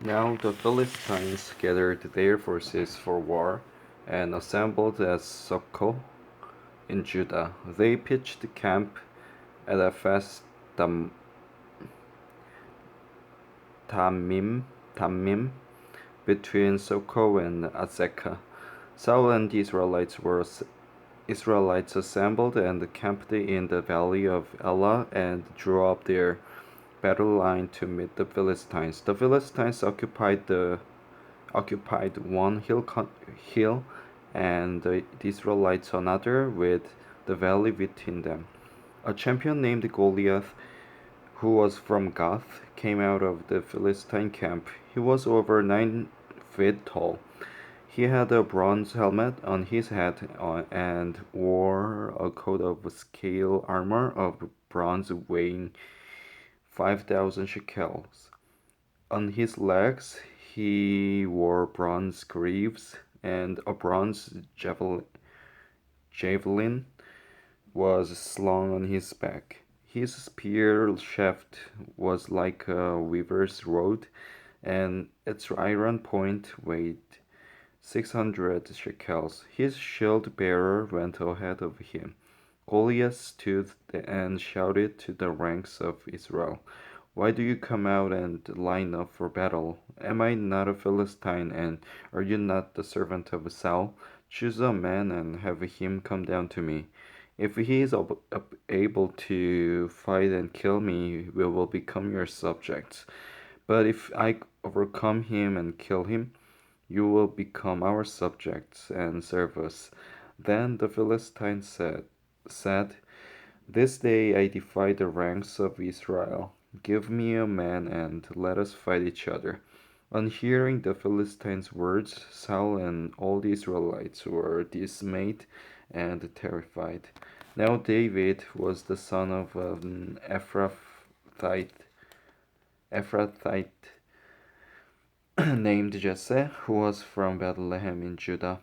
Now the Philistines gathered their forces for war and assembled at Socoh in Judah. They pitched camp at Ephes Dammim between Socoh and Azekah. Saul and the Israelites assembled and camped in the valley of Elah and drew up their battle line to meet the Philistines. The Philistines occupied one hill and the Israelites another, with the valley between them. A champion named Goliath, who was from Gath, came out of the Philistine camp. He was over 9 feet tall. He had a bronze helmet on his head and wore a coat of scale armor of bronze weighing 5,000 shekels. On his legs he wore bronze greaves, and a bronze javelin was slung on his back. His spear shaft was like a weaver's rod, and its iron point weighed 600 shekels. His shield bearer went ahead of him. Goliath stood and shouted to the ranks of Israel, "Why do you come out and line up for battle? Am I not a Philistine, and are you not the servant of Saul? Choose a man and have him come down to me. If he is able to fight and kill me, we will become your subjects. But if I overcome him and kill him, you will become our subjects and serve us." Then the Philistines said, "This day I defy the ranks of Israel. Give me a man and let us fight each other." On hearing the Philistines' words, Saul and all the Israelites were dismayed and terrified. Now David was the son of an Ephrathite named Jesse, who was from Bethlehem in Judah.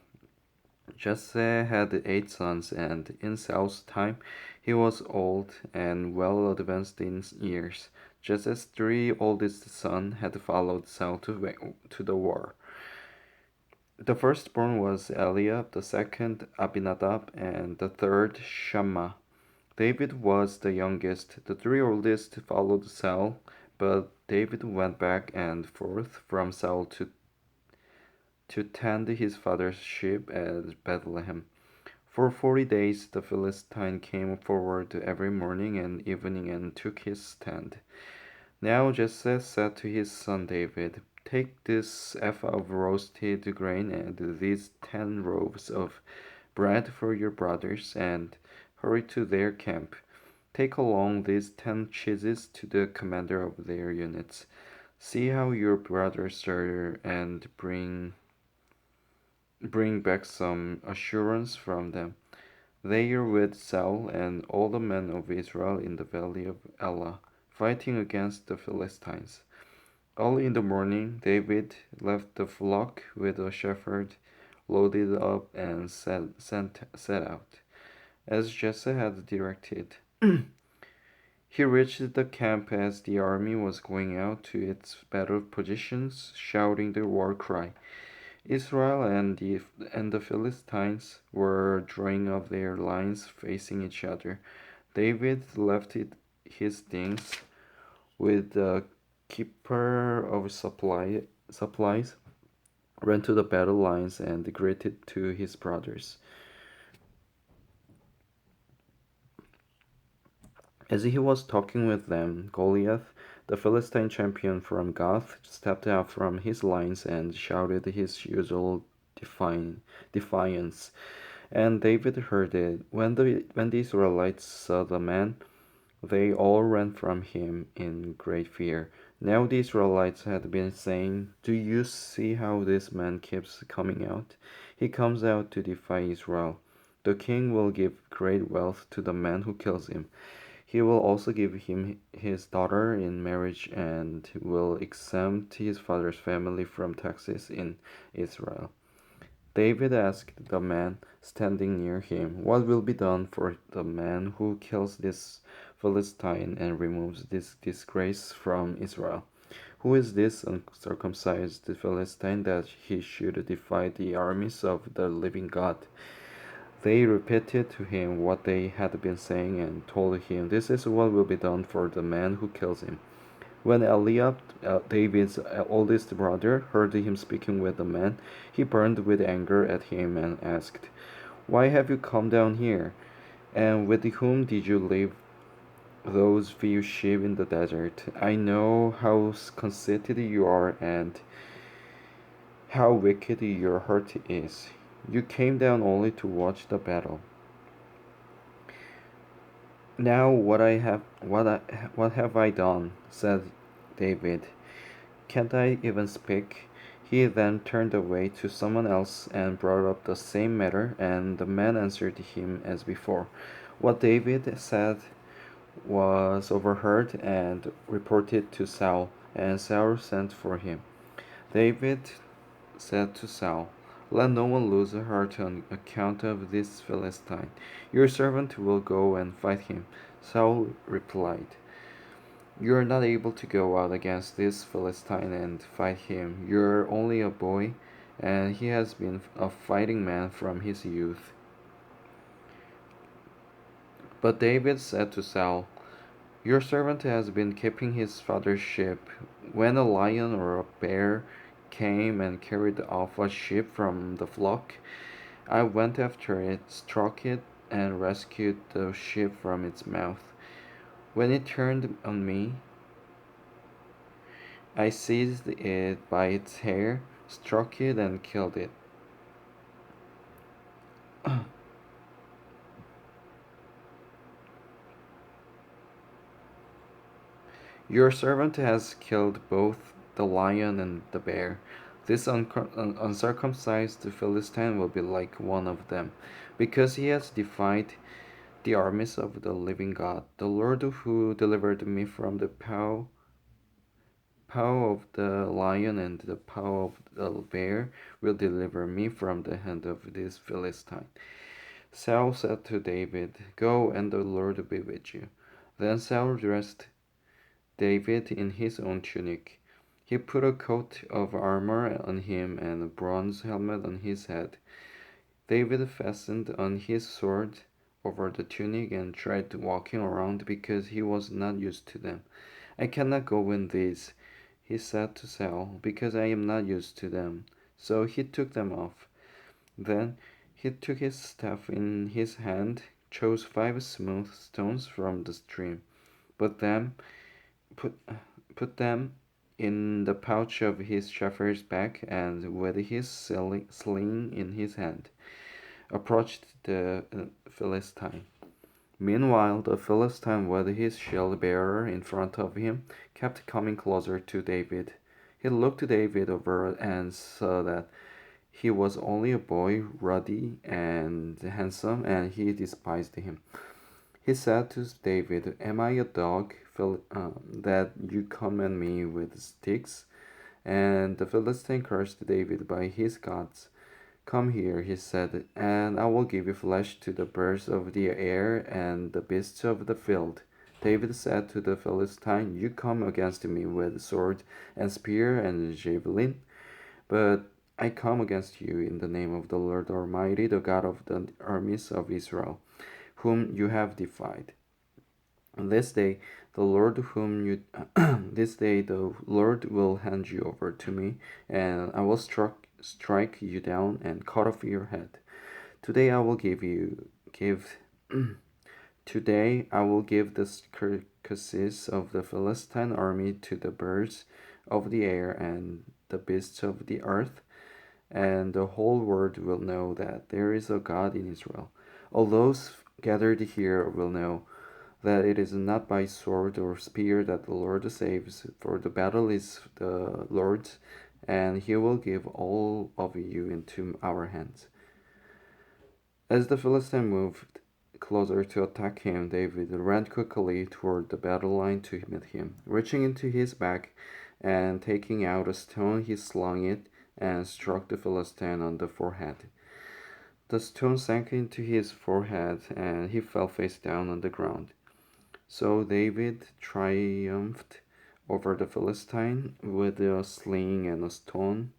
Jesse had 8 sons, and in Saul's time he was old and well advanced in years. Jesse's 3 oldest sons had followed Saul to the war. The firstborn was Eliab, the second Abinadab, and the third Shammah. David was the youngest. The 3 oldest followed Saul, but David went back and forth from Saul to tend his father's sheep at Bethlehem. For 40 days the Philistine came forward every morning and evening and took his stand. Now Jesse said to his son David, "Take this ephah of roasted grain and these 10 loaves of bread for your brothers, and hurry to their camp. Take along these 10 cheeses to the commander of their units. See how your brothers are, and bring back some assurance from them. They are with Saul and all the men of Israel in the valley of Elah, fighting against the Philistines." Early in the morning, David left the flock with a shepherd, loaded up, and set out, as Jesse had directed. He reached the camp as the army was going out to its battle positions, shouting the war cry. Israel and the Philistines were drawing up their lines facing each other. David left his things with the keeper of supplies, ran to the battle lines, and greeted to his brothers. As he was talking with them, Goliath, the Philistine champion from Gath, stepped out from his lines and shouted his usual defiance. And David heard it. When the Israelites saw the man, they all ran from him in great fear. Now the Israelites had been saying, "Do you see how this man keeps coming out? He comes out to defy Israel. The king will give great wealth to the man who kills him. He will also give him his daughter in marriage and will exempt his father's family from taxes in Israel." David asked the man standing near him, "What will be done for the man who kills this Philistine and removes this disgrace from Israel?" Who is this uncircumcised Philistine that he should defy the armies of the living God? They repeated to him what they had been saying and told him, "This is what will be done for the man who kills him." When Eliab, David's oldest brother, heard him speaking with the man, he burned with anger at him and asked, "Why have you come down here? And with whom did you leave those few sheep in the desert? I know how conceited you are and how wicked your heart is. You came down only to watch the battle. Now what have I done?" said David. "Can't I even speak?" He then turned away to someone else and brought up the same matter, and the man answered him as before. What David said was overheard and reported to Saul, and Saul sent for him. David said to Saul, "Let no one lose heart on account of this Philistine. Your servant will go and fight him." Saul replied, "You are not able to go out against this Philistine and fight him. You are only a boy, and he has been a fighting man from his youth." But David said to Saul, "Your servant has been keeping his father's sheep. When a lion or a bear came and carried off a sheep from the flock, I went after it, struck it, and rescued the sheep from its mouth. When it turned on me, I seized it by its hair, struck it, and killed it." Your servant has killed both the lion and the bear. This uncircumcised Philistine will be like one of them, because he has defied the armies of the living God. The Lord who delivered me from the paw of the lion and the paw of the bear will deliver me from the hand of this Philistine. Saul said to David, "Go, and the Lord be with you." Then Saul dressed David in his own tunic. He put a coat of armor on him and a bronze helmet on his head. David fastened on his sword over the tunic and tried walking around because he was not used to them. "I cannot go in these," he said to Saul, "because I am not used to them." So he took them off. Then he took his staff in his hand, chose 5 smooth stones from the stream, put them put put them in the pouch of his shepherd's bag, and with his sling in his hand, approached the Philistine. Meanwhile, the Philistine, with his shield bearer in front of him, kept coming closer to David. He looked David over and saw that he was only a boy, ruddy and handsome, and he despised him. He said to David, "Am I a dog that you come at me with sticks?" And the Philistine cursed David by his gods. "Come here," he said, "and I will give you flesh to the birds of the air and the beasts of the field." David said to the Philistine, "You come against me with sword and spear and javelin, but I come against you in the name of the Lord Almighty, the God of the armies of Israel, whom you have defied. This day the Lord whom you this day the Lord will hand you over to me, and I will strike you down and cut off your head. Today I will give Today I will give the carcasses of the Philistine army to the birds of the air and the beasts of the earth, and the whole world will know that there is a God in Israel. All those gathered here will know that it is not by sword or spear that the Lord saves, for the battle is the Lord's, and he will give all of you into our hands." As the Philistine moved closer to attack him, David ran quickly toward the battle line to meet him. Reaching into his bag and taking out a stone, he slung it and struck the Philistine on the forehead. The stone sank into his forehead, and he fell face down on the ground. So David triumphed over the Philistine with a sling and a stone.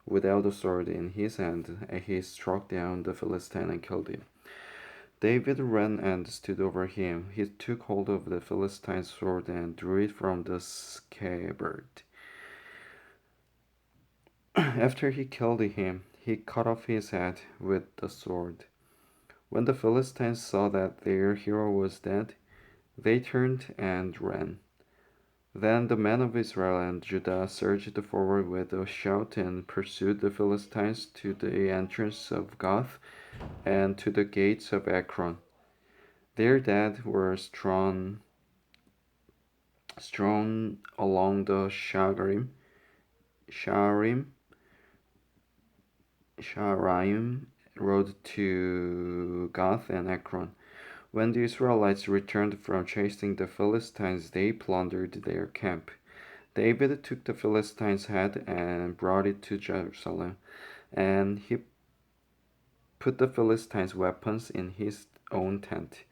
Without a sword in his hand, he struck down the Philistine and killed him. David ran and stood over him. He took hold of the Philistine's sword and drew it from the scabbard. After he killed him, he cut off his head with the sword. When the Philistines saw that their hero was dead, they turned and ran. Then the men of Israel and Judah surged forward with a shout and pursued the Philistines to the entrance of Gath and to the gates of Ekron. Their dead were strewn along the Sharaim road to Gath and Ekron. When the Israelites returned from chasing the Philistines, they plundered their camp. David took the Philistine's head and brought it to Jerusalem, and he put the Philistines' weapons in his own tent.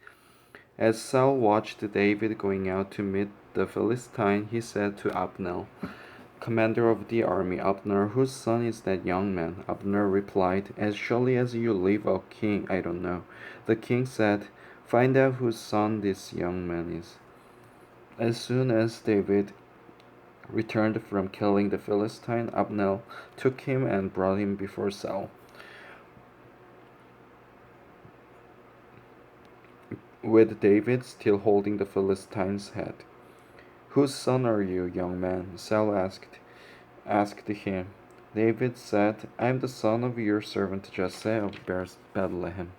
As Saul watched David going out to meet the Philistine, he said to Abner, commander of the army, Abner, whose son is that young man? Abner replied, as surely as you live, O king, I don't know. The king said, find out whose son this young man is. As soon as David returned from killing the Philistine, Abner took him and brought him before Saul. With David still holding the Philistine's head. Whose son are you, young man? Saul asked him. David said, I am the son of your servant Jesse of Bethlehem.